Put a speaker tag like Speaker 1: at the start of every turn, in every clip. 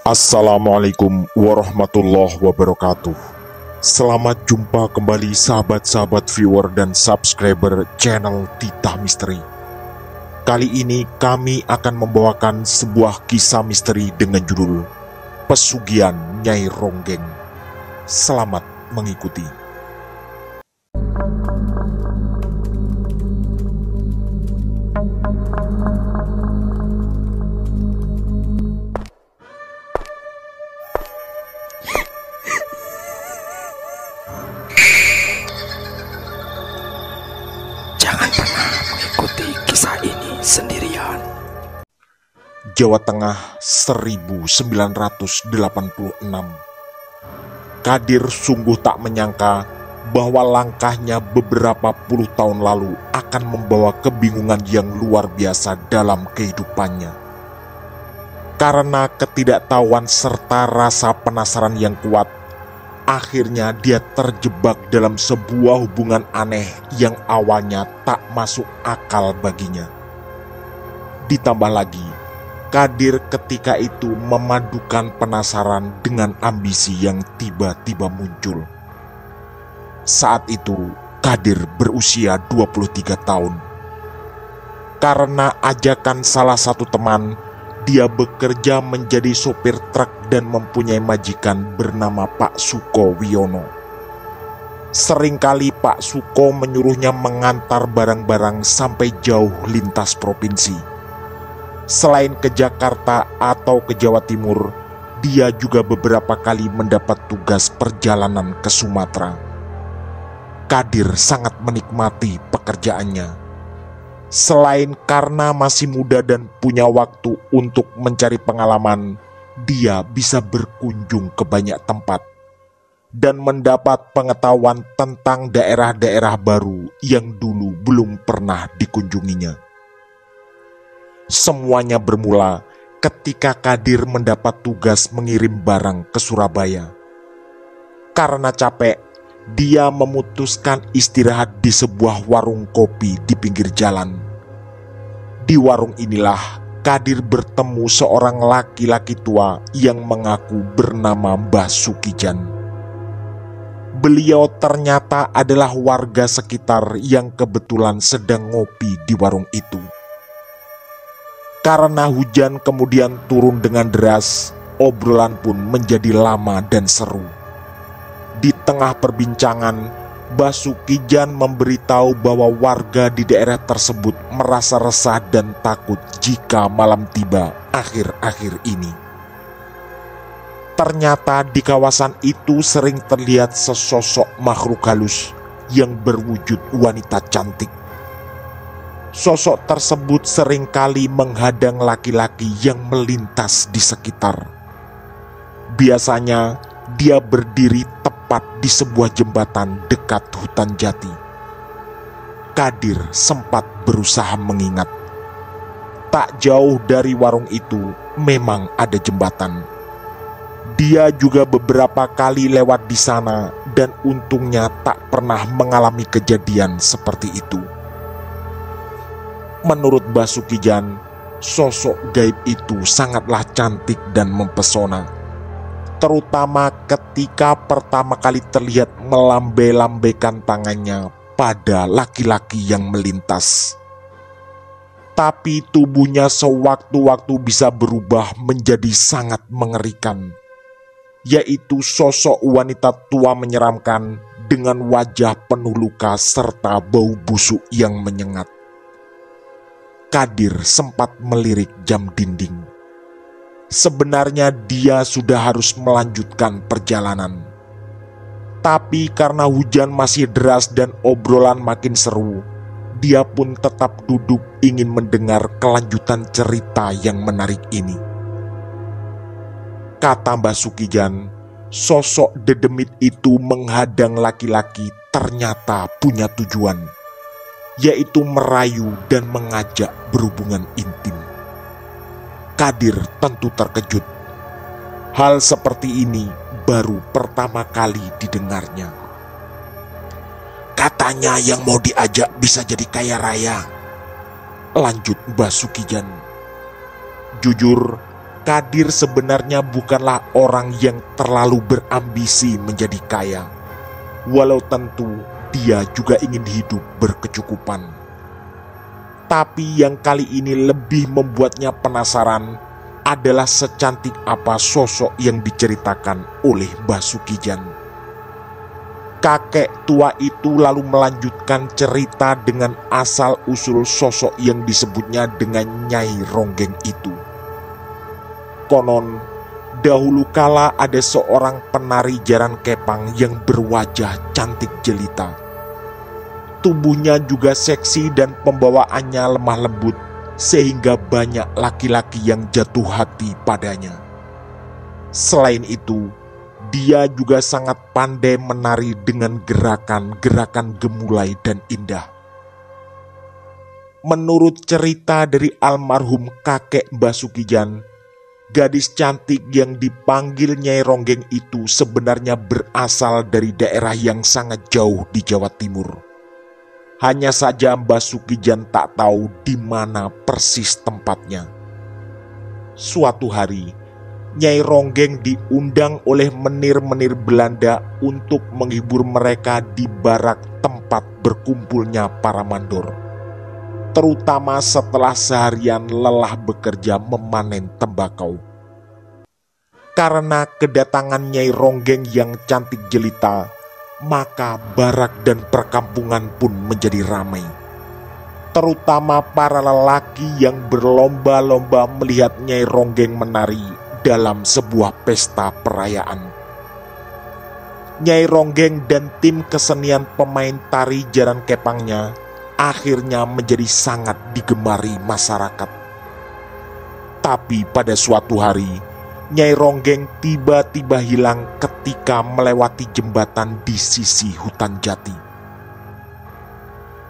Speaker 1: Assalamualaikum warahmatullahi wabarakatuh. Selamat jumpa kembali sahabat-sahabat viewer dan subscriber channel Titah Misteri. Kali ini kami akan membawakan sebuah kisah misteri dengan judul Pesugihan Nyai Ronggeng. Selamat mengikuti.
Speaker 2: Jangan pernah mengikuti kisah ini sendirian.
Speaker 1: Jawa Tengah 1986. Kadir sungguh tak menyangka bahwa langkahnya beberapa puluh tahun lalu akan membawa kebingungan yang luar biasa dalam kehidupannya. Karena ketidaktahuan serta rasa penasaran yang kuat, akhirnya dia terjebak dalam sebuah hubungan aneh yang awalnya tak masuk akal baginya. Ditambah lagi, Kadir ketika itu memadukan penasaran dengan ambisi yang tiba-tiba muncul. Saat itu, Kadir berusia 23 tahun. Karena ajakan salah satu teman, dia bekerja menjadi sopir truk dan mempunyai majikan bernama Pak Suko Wiono. Seringkali Pak Suko menyuruhnya mengantar barang-barang sampai jauh lintas provinsi. Selain ke Jakarta atau ke Jawa Timur, dia juga beberapa kali mendapat tugas perjalanan ke Sumatera. Kadir sangat menikmati pekerjaannya. Selain karena masih muda dan punya waktu untuk mencari pengalaman, dia bisa berkunjung ke banyak tempat dan mendapat pengetahuan tentang daerah-daerah baru yang dulu belum pernah dikunjunginya. Semuanya bermula ketika Kadir mendapat tugas mengirim barang ke Surabaya. Karena capek, dia memutuskan istirahat di sebuah warung kopi di pinggir jalan. Di warung inilah Kadir bertemu seorang laki-laki tua yang mengaku bernama Mbah Sukijan. Beliau ternyata adalah warga sekitar yang kebetulan sedang ngopi di warung itu. Karena hujan kemudian turun dengan deras, obrolan pun menjadi lama dan seru. Di tengah perbincangan, Mbah Sukijan memberitahu bahwa warga di daerah tersebut merasa resah dan takut jika malam tiba akhir-akhir ini. Ternyata di kawasan itu sering terlihat sesosok makhluk halus yang berwujud wanita cantik. Sosok tersebut seringkali menghadang laki-laki yang melintas di sekitar. Biasanya dia berdiri tepat di sebuah jembatan dekat hutan jati. Kadir sempat berusaha mengingat. Tak jauh dari warung itu memang ada jembatan. Dia juga beberapa kali lewat di sana dan untungnya tak pernah mengalami kejadian seperti itu. Menurut Mbah Sukijan, sosok gaib itu sangatlah cantik dan mempesona. Terutama ketika pertama kali terlihat melambai-lambaikan tangannya pada laki-laki yang melintas. Tapi tubuhnya sewaktu-waktu bisa berubah menjadi sangat mengerikan, yaitu sosok wanita tua menyeramkan dengan wajah penuh luka serta bau busuk yang menyengat. Kadir sempat melirik jam dinding. Sebenarnya dia sudah harus melanjutkan perjalanan. Tapi karena hujan masih deras dan obrolan makin seru, dia pun tetap duduk ingin mendengar kelanjutan cerita yang menarik ini. Kata Mbah Sukijan, sosok dedemit itu menghadang laki-laki ternyata punya tujuan, yaitu merayu dan mengajak berhubungan intim. Kadir tentu terkejut. Hal seperti ini baru pertama kali didengarnya. Katanya yang mau diajak bisa jadi kaya raya, lanjut Mbah Sukijan. Jujur, Kadir sebenarnya bukanlah orang yang terlalu berambisi menjadi kaya, walau tentu dia juga ingin hidup berkecukupan. Tapi yang kali ini lebih membuatnya penasaran adalah secantik apa sosok yang diceritakan oleh Basukijan. Kakek tua itu lalu melanjutkan cerita dengan asal-usul sosok yang disebutnya dengan Nyai Ronggeng itu. Konon, dahulu kala ada seorang penari jaran kepang yang berwajah cantik jelita. Tubuhnya juga seksi dan pembawaannya lemah lembut, sehingga banyak laki-laki yang jatuh hati padanya. Selain itu, dia juga sangat pandai menari dengan gerakan-gerakan gemulai dan indah. Menurut cerita dari almarhum kakek Basukijan, gadis cantik yang dipanggil Nyai Ronggeng itu sebenarnya berasal dari daerah yang sangat jauh di Jawa Timur. Hanya saja Basukijan tak tahu di mana persis tempatnya. Suatu hari, Nyai Ronggeng diundang oleh menir-menir Belanda untuk menghibur mereka di barak tempat berkumpulnya para mandor, terutama setelah seharian lelah bekerja memanen tembakau. Karena kedatangan Nyai Ronggeng yang cantik jelita, maka barak dan perkampungan pun menjadi ramai. Terutama para lelaki yang berlomba-lomba melihat Nyai Ronggeng menari dalam sebuah pesta perayaan. Nyai Ronggeng dan tim kesenian pemain tari jaran kepangnya akhirnya menjadi sangat digemari masyarakat. Tapi pada suatu hari, Nyai Ronggeng tiba-tiba hilang ketika melewati jembatan di sisi hutan jati.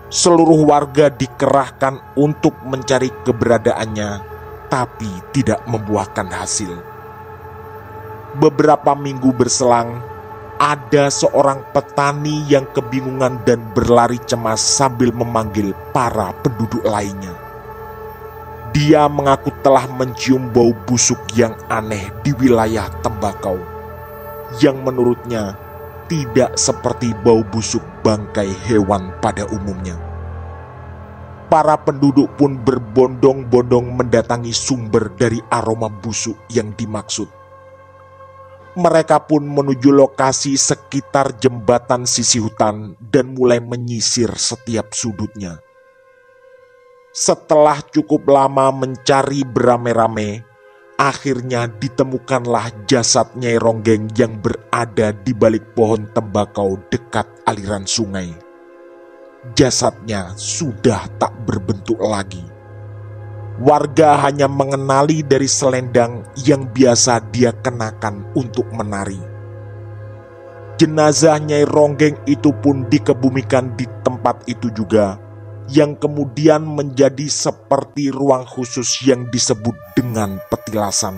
Speaker 1: Seluruh warga dikerahkan untuk mencari keberadaannya, tapi tidak membuahkan hasil. Beberapa minggu berselang, ada seorang petani yang kebingungan dan berlari cemas sambil memanggil para penduduk lainnya. Dia mengaku telah mencium bau busuk yang aneh di wilayah tembakau, yang menurutnya tidak seperti bau busuk bangkai hewan pada umumnya. Para penduduk pun berbondong-bondong mendatangi sumber dari aroma busuk yang dimaksud. Mereka pun menuju lokasi sekitar jembatan sisi hutan dan mulai menyisir setiap sudutnya. Setelah cukup lama mencari beramai-ramai, akhirnya ditemukanlah jasad Nyai Ronggeng yang berada di balik pohon tembakau dekat aliran sungai. Jasadnya sudah tak berbentuk lagi. Warga hanya mengenali dari selendang yang biasa dia kenakan untuk menari. Jenazah Nyai Ronggeng itu pun dikebumikan di tempat itu juga, yang kemudian menjadi seperti ruang khusus yang disebut dengan petilasan.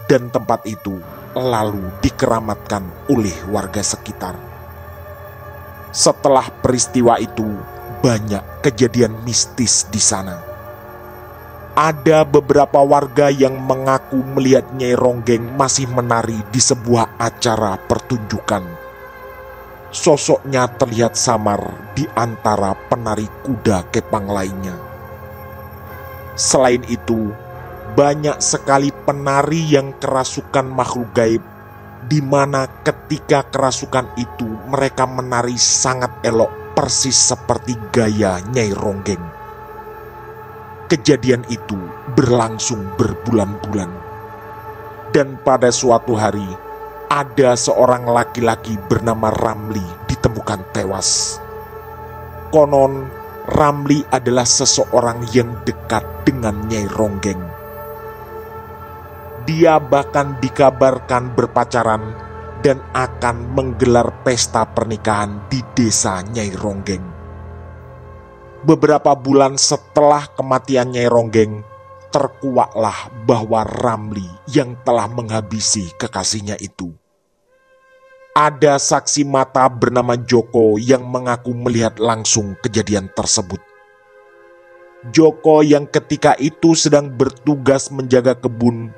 Speaker 1: Dan tempat itu lalu dikeramatkan oleh warga sekitar. Setelah peristiwa itu, banyak kejadian mistis di sana. Ada beberapa warga yang mengaku melihat Nyai Ronggeng masih menari di sebuah acara pertunjukan. Sosoknya terlihat samar di antara penari kuda kepang lainnya. Selain itu, banyak sekali penari yang kerasukan makhluk gaib, di mana ketika kerasukan itu mereka menari sangat elok persis seperti gaya Nyai Ronggeng. Kejadian itu berlangsung berbulan-bulan. Dan pada suatu hari, ada seorang laki-laki bernama Ramli ditemukan tewas. Konon, Ramli adalah seseorang yang dekat dengan Nyai Ronggeng. Dia bahkan dikabarkan berpacaran dan akan menggelar pesta pernikahan di desa Nyai Ronggeng. Beberapa bulan setelah kematian Nyai Ronggeng, terkuaklah bahwa Ramli yang telah menghabisi kekasihnya itu. Ada saksi mata bernama Joko yang mengaku melihat langsung kejadian tersebut. Joko yang ketika itu sedang bertugas menjaga kebun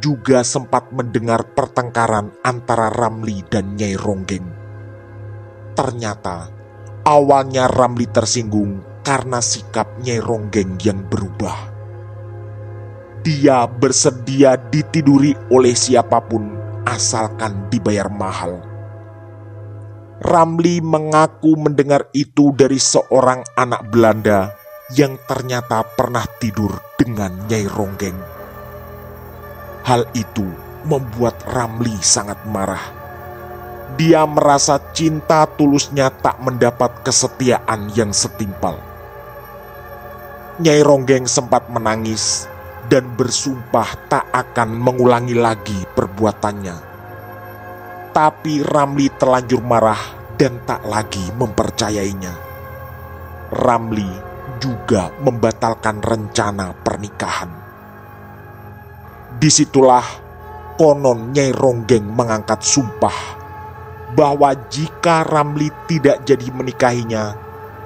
Speaker 1: juga sempat mendengar pertengkaran antara Ramli dan Nyai Ronggeng. Ternyata awalnya Ramli tersinggung karena sikap Nyai Ronggeng yang berubah. Dia bersedia ditiduri oleh siapapun asalkan dibayar mahal. Ramli mengaku mendengar itu dari seorang anak Belanda yang ternyata pernah tidur dengan Nyai Ronggeng. Hal itu membuat Ramli sangat marah. Dia merasa cinta tulusnya tak mendapat kesetiaan yang setimpal. Nyai Ronggeng sempat menangis dan bersumpah tak akan mengulangi lagi perbuatannya. Tapi Ramli terlanjur marah dan tak lagi mempercayainya. Ramli juga membatalkan rencana pernikahan. Disitulah konon Nyai Ronggeng mengangkat sumpah bahwa jika Ramli tidak jadi menikahinya,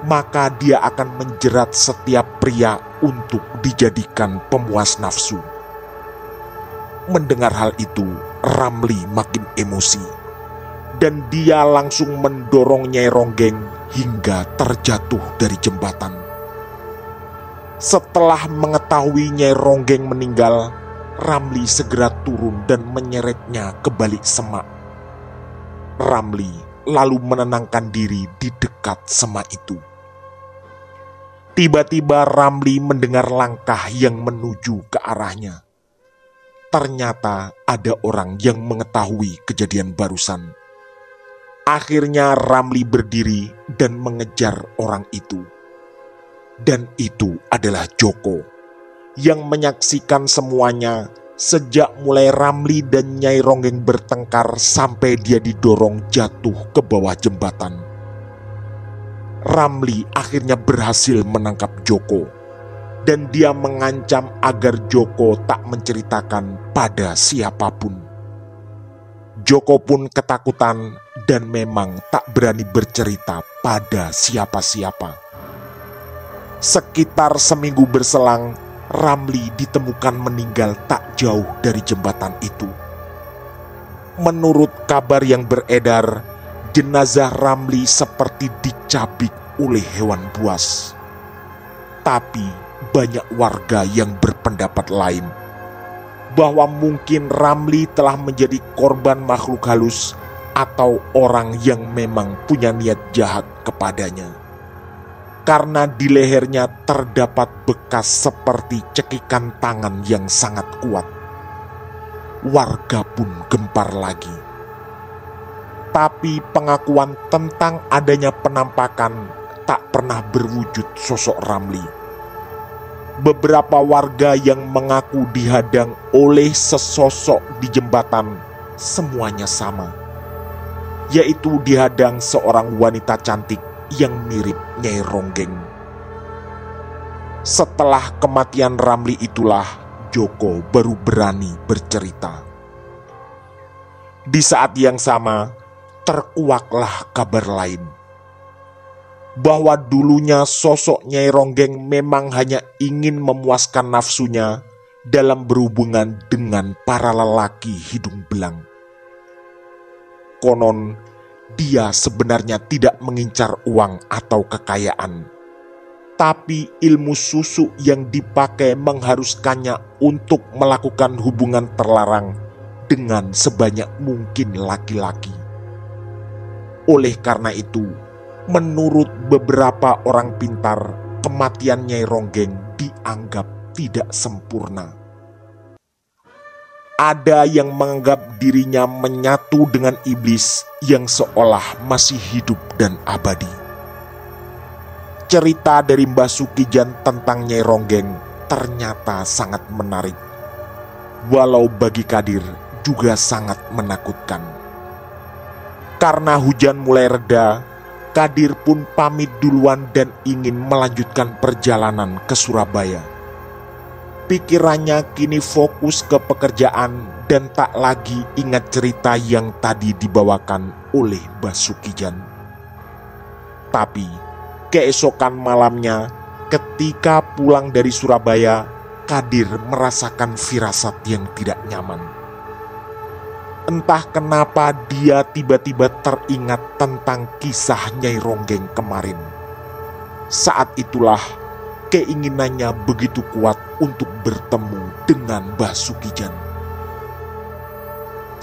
Speaker 1: maka dia akan menjerat setiap pria untuk dijadikan pemuas nafsu. Mendengar hal itu, Ramli makin emosi dan dia langsung mendorong Nyai Ronggeng hingga terjatuh dari jembatan. Setelah mengetahui Nyai Ronggeng meninggal, Ramli segera turun dan menyeretnya ke balik semak. Ramli lalu menenangkan diri di dekat semak itu. Tiba-tiba Ramli mendengar langkah yang menuju ke arahnya. Ternyata ada orang yang mengetahui kejadian barusan. Akhirnya Ramli berdiri dan mengejar orang itu. Dan itu adalah Joko yang menyaksikan semuanya sejak mulai Ramli dan Nyai Ronggeng bertengkar sampai dia didorong jatuh ke bawah jembatan. Ramli akhirnya berhasil menangkap Joko dan dia mengancam agar Joko tak menceritakan pada siapapun. Joko pun ketakutan dan memang tak berani bercerita pada siapa-siapa. Sekitar seminggu berselang, Ramli ditemukan meninggal tak jauh dari jembatan itu. Menurut kabar yang beredar, jenazah Ramli seperti dicabik oleh hewan buas. Tapi banyak warga yang berpendapat lain, bahwa mungkin Ramli telah menjadi korban makhluk halus atau orang yang memang punya niat jahat kepadanya. Karena di lehernya terdapat bekas seperti cekikan tangan yang sangat kuat. Warga pun gempar lagi. Tapi pengakuan tentang adanya penampakan tak pernah berwujud sosok Ramli. Beberapa warga yang mengaku dihadang oleh sesosok di jembatan semuanya sama, yaitu dihadang seorang wanita cantik yang mirip Nyai Ronggeng. Setelah kematian Ramli itulah Joko baru berani bercerita. Di saat yang sama terkuaklah kabar lain, bahwa dulunya sosok Nyai Ronggeng memang hanya ingin memuaskan nafsunya dalam berhubungan dengan para lelaki hidung belang. Konon dia sebenarnya tidak mengincar uang atau kekayaan, tapi ilmu susu yang dipakai mengharuskannya untuk melakukan hubungan terlarang dengan sebanyak mungkin laki-laki. Oleh karena itu, menurut beberapa orang pintar, kematian Nyai Ronggeng dianggap tidak sempurna. Ada yang menganggap dirinya menyatu dengan iblis yang seolah masih hidup dan abadi. Cerita dari Mbah Sukijan tentang Nyai Ronggeng ternyata sangat menarik, walau bagi Kadir juga sangat menakutkan. Karena hujan mulai reda, Kadir pun pamit duluan dan ingin melanjutkan perjalanan ke Surabaya. Pikirannya kini fokus ke pekerjaan dan tak lagi ingat cerita yang tadi dibawakan oleh Mbah Sukijan. Tapi keesokan malamnya Ketika pulang dari Surabaya, Kadir merasakan firasat yang tidak nyaman. Entah kenapa dia tiba-tiba teringat tentang kisah Nyai Ronggeng kemarin. Saat itulah keinginannya begitu kuat untuk bertemu dengan Basukijan.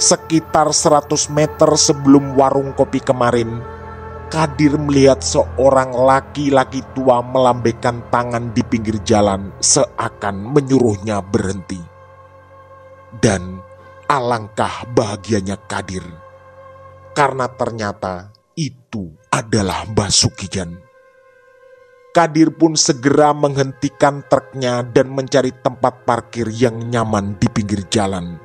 Speaker 1: Sekitar 100 meter sebelum warung kopi kemarin, Kadir melihat seorang laki-laki tua melambaikan tangan di pinggir jalan seakan menyuruhnya berhenti. Dan alangkah bahagianya Kadir, karena ternyata itu adalah Basukijan. Kadir pun segera menghentikan truknya dan mencari tempat parkir yang nyaman di pinggir jalan.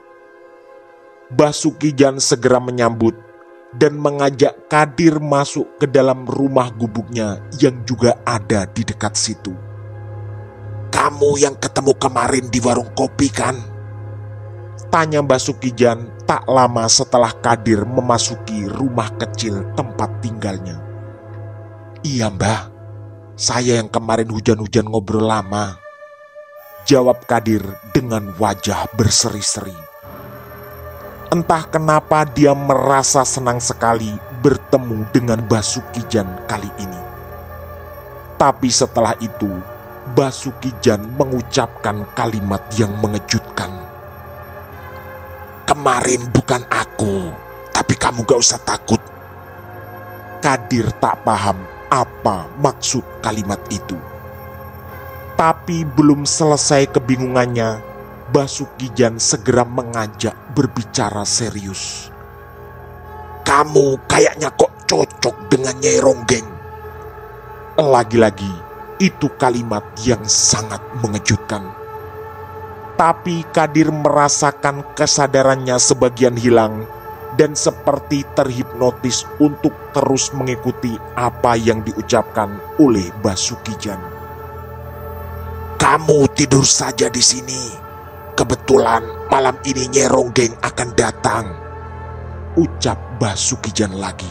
Speaker 1: Basukijan segera menyambut dan mengajak Kadir masuk ke dalam rumah gubuknya yang juga ada di dekat situ. "Kamu yang ketemu kemarin di warung kopi kan?" tanya Basukijan tak lama setelah Kadir memasuki rumah kecil tempat tinggalnya. "Iya mbah, saya yang kemarin hujan-hujan ngobrol lama," jawab Kadir dengan wajah berseri-seri. Entah kenapa dia merasa senang sekali bertemu dengan Basukijan kali ini. Tapi setelah itu, Basukijan mengucapkan kalimat yang mengejutkan. "Kemarin bukan aku, tapi kamu gak usah takut." Kadir tak paham apa maksud kalimat itu. Tapi belum selesai kebingungannya, Basukijan segera mengajak berbicara serius. "Kamu kayaknya kok cocok dengan Nyai Ronggeng." Lagi-lagi itu kalimat yang sangat mengejutkan. Tapi Kadir merasakan kesadarannya sebagian hilang dan seperti terhipnotis untuk terus mengikuti apa yang diucapkan oleh Basukijan. "Kamu tidur saja di sini. Kebetulan malam ini Nyai Ronggeng akan datang," ucap Basukijan lagi.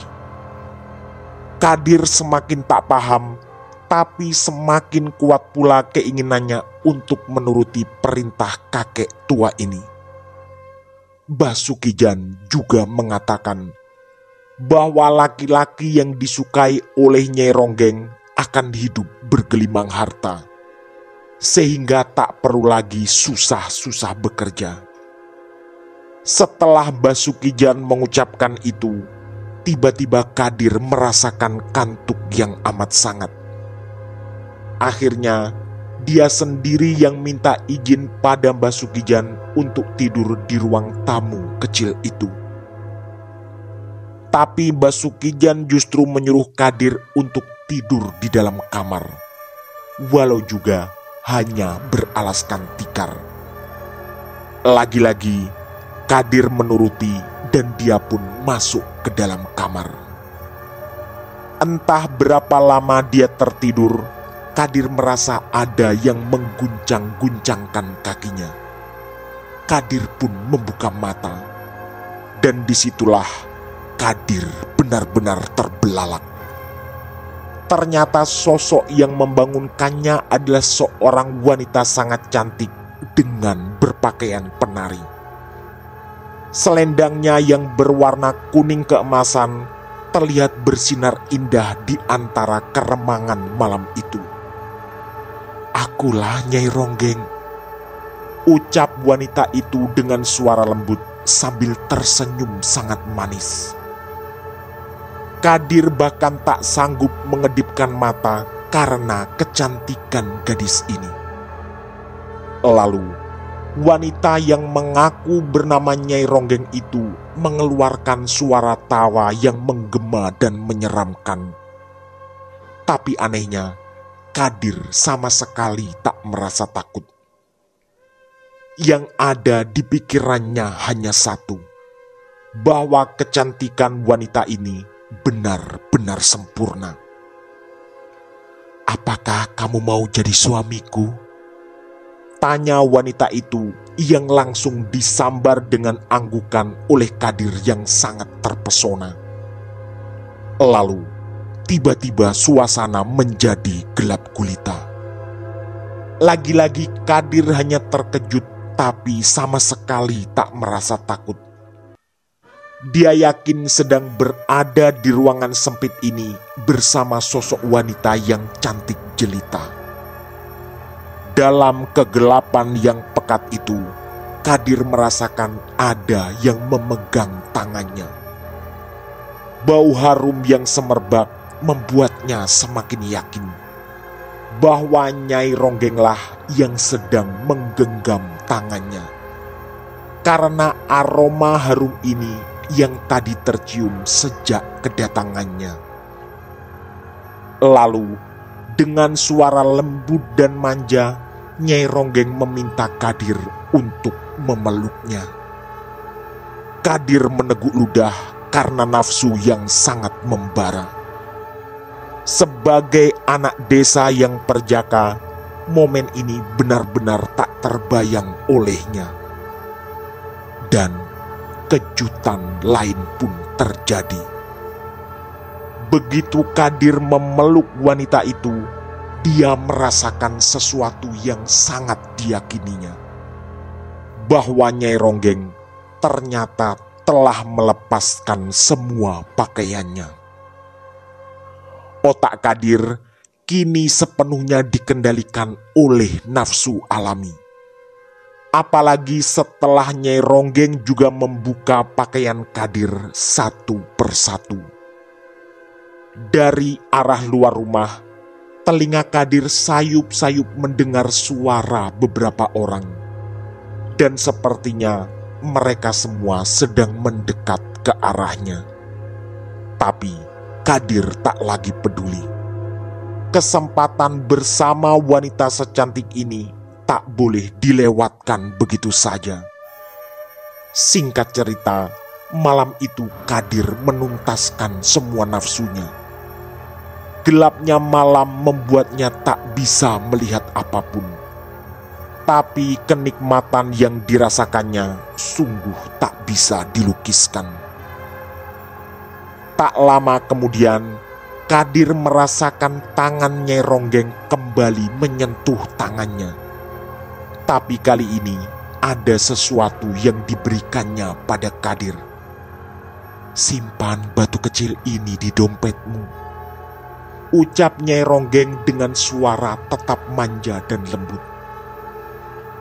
Speaker 1: Kadir semakin tak paham, tapi semakin kuat pula keinginannya untuk menuruti perintah kakek tua ini. Basukijan juga mengatakan bahwa laki-laki yang disukai oleh Nyai Ronggeng akan hidup bergelimang harta, sehingga tak perlu lagi susah-susah bekerja. Setelah Basukijan mengucapkan itu, tiba-tiba Kadir merasakan kantuk yang amat sangat. Akhirnya, dia sendiri yang minta izin pada Basukijan untuk tidur di ruang tamu kecil itu. Tapi Basukijan justru menyuruh Kadir untuk tidur di dalam kamar, walau juga hanya beralaskan tikar. Lagi-lagi Kadir menuruti dan dia pun masuk ke dalam kamar. Entah berapa lama dia tertidur, Kadir merasa ada yang mengguncang-guncangkan kakinya. Kadir pun membuka mata, dan disitulah Kadir benar-benar terbelalak. Ternyata sosok yang membangunkannya adalah seorang wanita sangat cantik dengan berpakaian penari. Selendangnya yang berwarna kuning keemasan terlihat bersinar indah di antara keremangan malam itu. "Akulah Nyai Ronggeng," ucap wanita itu dengan suara lembut sambil tersenyum sangat manis. Kadir bahkan tak sanggup mengedipkan mata karena kecantikan gadis ini. Lalu, wanita yang mengaku bernama Nyai Ronggeng itu mengeluarkan suara tawa yang menggema dan menyeramkan. Tapi anehnya, Kadir sama sekali tak merasa takut. Yang ada di pikirannya hanya satu, bahwa kecantikan wanita ini benar-benar sempurna. "Apakah kamu mau jadi suamiku?" tanya wanita itu yang langsung disambar dengan anggukan oleh Kadir yang sangat terpesona. Lalu tiba-tiba suasana menjadi gelap gulita. Lagi-lagi Kadir hanya terkejut, tapi sama sekali tak merasa takut. Dia yakin sedang berada di ruangan sempit ini bersama sosok wanita yang cantik jelita. Dalam kegelapan yang pekat itu, Kadir merasakan ada yang memegang tangannya. Bau harum yang semerbak membuatnya semakin yakin bahwa Nyai Ronggenglah yang sedang menggenggam tangannya. Karena aroma harum ini yang tadi tercium sejak kedatangannya. Lalu, dengan suara lembut dan manja, Nyai Ronggeng meminta Kadir untuk memeluknya. Kadir meneguk ludah karena nafsu yang sangat membara. Sebagai anak desa yang perjaka, momen ini benar-benar tak terbayang olehnya. Dan kejutan lain pun terjadi. Begitu Kadir memeluk wanita itu, dia merasakan sesuatu yang sangat diyakininya. Bahwa Nyai Ronggeng ternyata telah melepaskan semua pakaiannya. Otak Kadir kini sepenuhnya dikendalikan oleh nafsu alami. Apalagi setelah Nyai Ronggeng juga membuka pakaian Kadir satu persatu. Dari arah luar rumah, telinga Kadir sayup-sayup mendengar suara beberapa orang. Dan sepertinya mereka semua sedang mendekat ke arahnya. Tapi Kadir tak lagi peduli. Kesempatan bersama wanita secantik ini tak boleh dilewatkan begitu saja. Singkat cerita, malam itu Kadir menuntaskan semua nafsunya. Gelapnya malam membuatnya tak bisa melihat apapun. Tapi kenikmatan yang dirasakannya sungguh tak bisa dilukiskan. Tak lama kemudian, Kadir merasakan tangan Nyai Ronggeng kembali menyentuh tangannya. Tapi kali ini ada sesuatu yang diberikannya pada Kadir. "Simpan batu kecil ini di dompetmu," ucap Nyai Ronggeng dengan suara tetap manja dan lembut.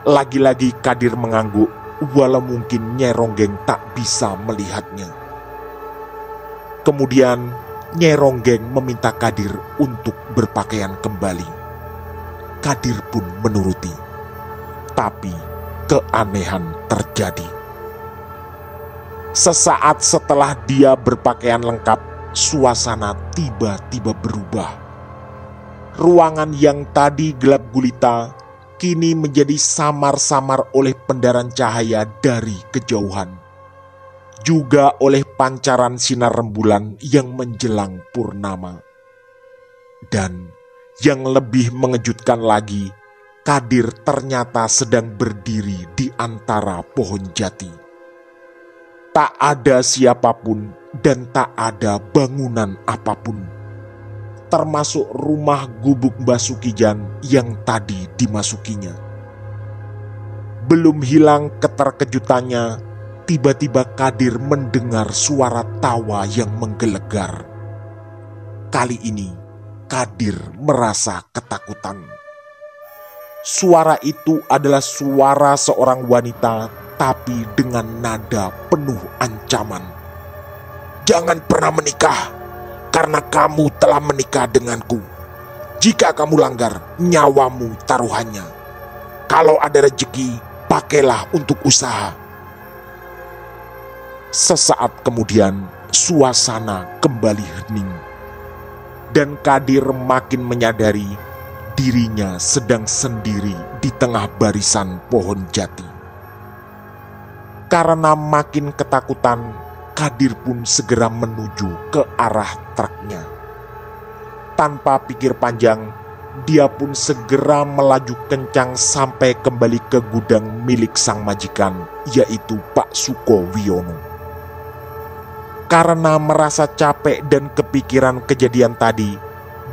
Speaker 1: Lagi-lagi Kadir mengangguk, walau mungkin Nyai Ronggeng tak bisa melihatnya. Kemudian Nyai Ronggeng meminta Kadir untuk berpakaian kembali. Kadir pun menuruti. Tapi keanehan terjadi. Sesaat setelah dia berpakaian lengkap, suasana tiba-tiba berubah. Ruangan yang tadi gelap gulita kini menjadi samar-samar oleh pendaran cahaya dari kejauhan. Juga oleh pancaran sinar rembulan yang menjelang purnama. Dan yang lebih mengejutkan lagi, Kadir ternyata sedang berdiri di antara pohon jati. Tak ada siapapun dan tak ada bangunan apapun, termasuk rumah gubuk Mbah Sukijan yang tadi dimasukinya. Belum hilang keterkejutannya, tiba-tiba Kadir mendengar suara tawa yang menggelegar. Kali ini Kadir merasa ketakutan. Suara itu adalah suara seorang wanita, tapi dengan nada penuh ancaman. "Jangan pernah menikah, karena kamu telah menikah denganku. Jika kamu langgar, nyawamu taruhannya. Kalau ada rezeki, pakailah untuk usaha." Sesaat kemudian, suasana kembali hening. Dan Kadir makin menyadari dirinya sedang sendiri di tengah barisan pohon jati. Karena makin ketakutan, Kadir pun segera menuju ke arah truknya. Tanpa pikir panjang, dia pun segera melaju kencang sampai kembali ke gudang milik sang majikan, yaitu Pak Sukowiono. Karena merasa capek dan kepikiran kejadian tadi,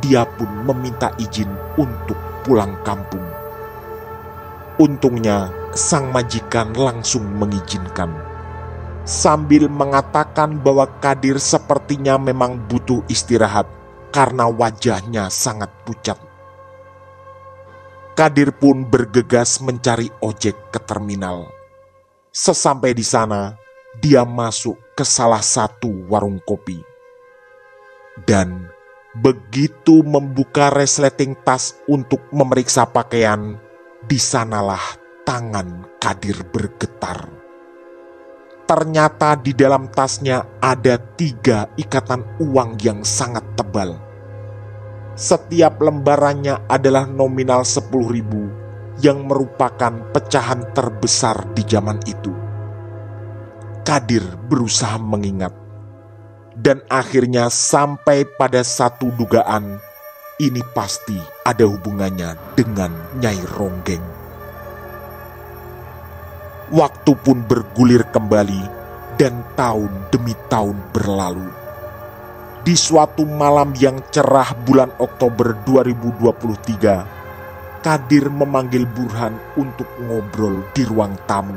Speaker 1: dia pun meminta izin untuk pulang kampung. Untungnya sang majikan langsung mengizinkan, sambil mengatakan bahwa Kadir sepertinya memang butuh istirahat karena wajahnya sangat pucat. Kadir pun bergegas mencari ojek ke terminal. Sesampai di sana, dia masuk ke salah satu warung kopi. Dan begitu membuka resleting tas untuk memeriksa pakaian, di sanalah tangan Kadir bergetar. Ternyata di dalam tasnya ada 3 ikatan uang yang sangat tebal. Setiap lembarannya adalah nominal 10.000 yang merupakan pecahan terbesar di zaman itu. Kadir berusaha mengingat, dan akhirnya sampai pada satu dugaan, ini pasti ada hubungannya dengan Nyai Ronggeng. Waktu pun bergulir kembali dan tahun demi tahun berlalu. Di suatu malam yang cerah bulan Oktober 2023, Kadir memanggil Burhan untuk ngobrol di ruang tamu.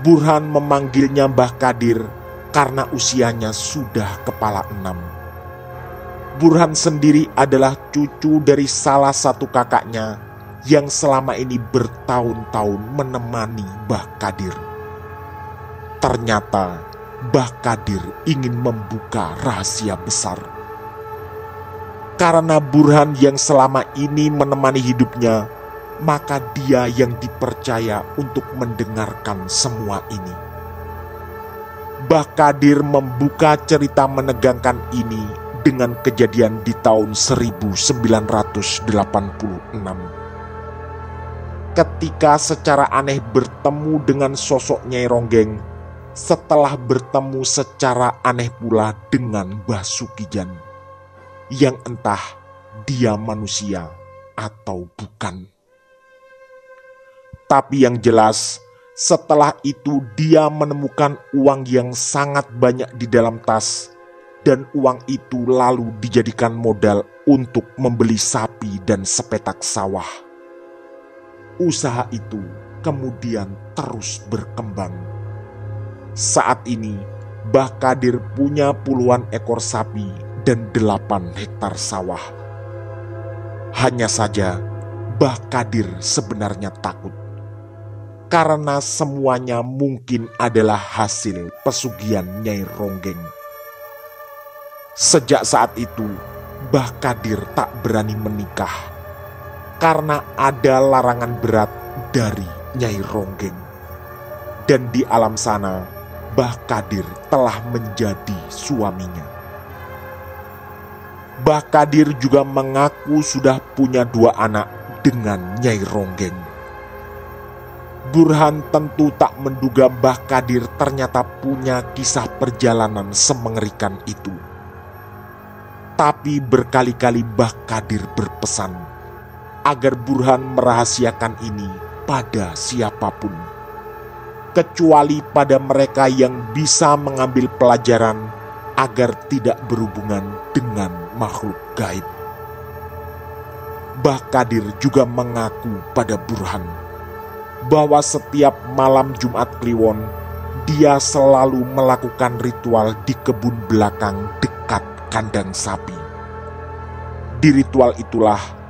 Speaker 1: Burhan memanggilnya Mbah Kadir karena usianya sudah kepala 6. Burhan sendiri adalah cucu dari salah satu kakaknya yang selama ini bertahun-tahun menemani Mbah Kadir. Ternyata Mbah Kadir ingin membuka rahasia besar. Karena Burhan yang selama ini menemani hidupnya, maka dia yang dipercaya untuk mendengarkan semua ini. Mbah Kadir membuka cerita menegangkan ini dengan kejadian di tahun 1986. Ketika secara aneh bertemu dengan sosok Nyai Ronggeng, setelah bertemu secara aneh pula dengan Mbah Sukijan, yang entah dia manusia atau bukan. Tapi yang jelas, setelah itu dia menemukan uang yang sangat banyak di dalam tas, dan uang itu lalu dijadikan modal untuk membeli sapi dan sepetak sawah. Usaha itu kemudian terus berkembang. Saat ini, Mbah Kadir punya puluhan ekor sapi dan 8 hektar sawah. Hanya saja, Mbah Kadir sebenarnya takut. Karena semuanya mungkin adalah hasil pesugihan Nyai Ronggeng. Sejak saat itu, Mbah Kadir tak berani menikah. Karena ada larangan berat dari Nyai Ronggeng. Dan di alam sana, Mbah Kadir telah menjadi suaminya. Mbah Kadir juga mengaku sudah punya 2 anak dengan Nyai Ronggeng. Burhan tentu tak menduga Mbah Kadir ternyata punya kisah perjalanan semengerikan itu. Tapi berkali-kali Mbah Kadir berpesan agar Burhan merahasiakan ini pada siapapun, kecuali pada mereka yang bisa mengambil pelajaran agar tidak berhubungan dengan makhluk gaib. Mbah Kadir juga mengaku pada Burhan bahwa setiap malam Jumat Kliwon dia selalu melakukan ritual di kebun belakang dekat kandang sapi. Di ritual itulah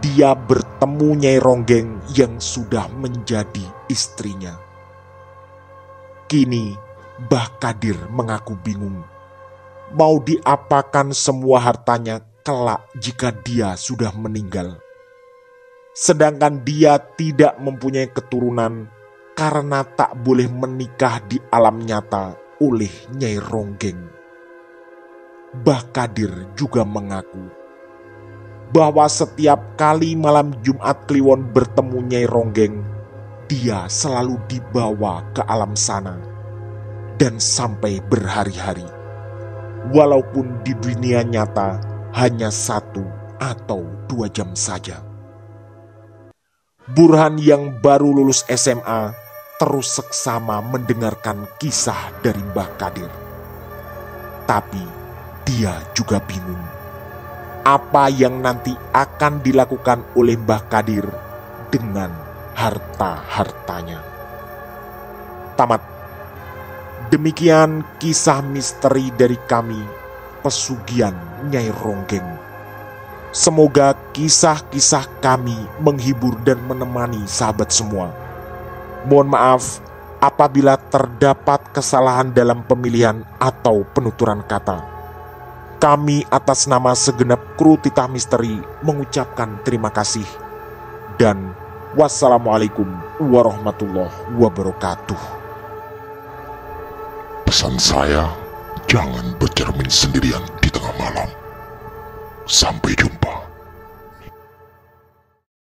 Speaker 1: dia bertemu Nyai Ronggeng yang sudah menjadi istrinya. Kini Mbah Kadir mengaku bingung. Mau diapakan semua hartanya kelak jika dia sudah meninggal. Sedangkan dia tidak mempunyai keturunan karena tak boleh menikah di alam nyata oleh Nyai Ronggeng. Mbah Kadir juga mengaku bahwa setiap kali malam Jumat Kliwon bertemu Nyai Ronggeng, dia selalu dibawa ke alam sana dan sampai berhari-hari, walaupun di dunia nyata hanya 1 atau 2 jam saja. Burhan yang baru lulus SMA terus seksama mendengarkan kisah dari Mbah Kadir. Tapi dia juga bingung apa yang nanti akan dilakukan oleh Mbah Kadir dengan harta-hartanya. Tamat. Demikian kisah misteri dari kami, Pesugihan Nyai Ronggeng. Semoga kisah-kisah kami menghibur dan menemani sahabat semua. Mohon maaf apabila terdapat kesalahan dalam pemilihan atau penuturan kata. Kami atas nama segenap kru Titah Misteri mengucapkan terima kasih. Dan wassalamualaikum warahmatullahi wabarakatuh.
Speaker 3: Pesan saya, jangan bercermin sendirian di tengah malam. Sampai jumpa.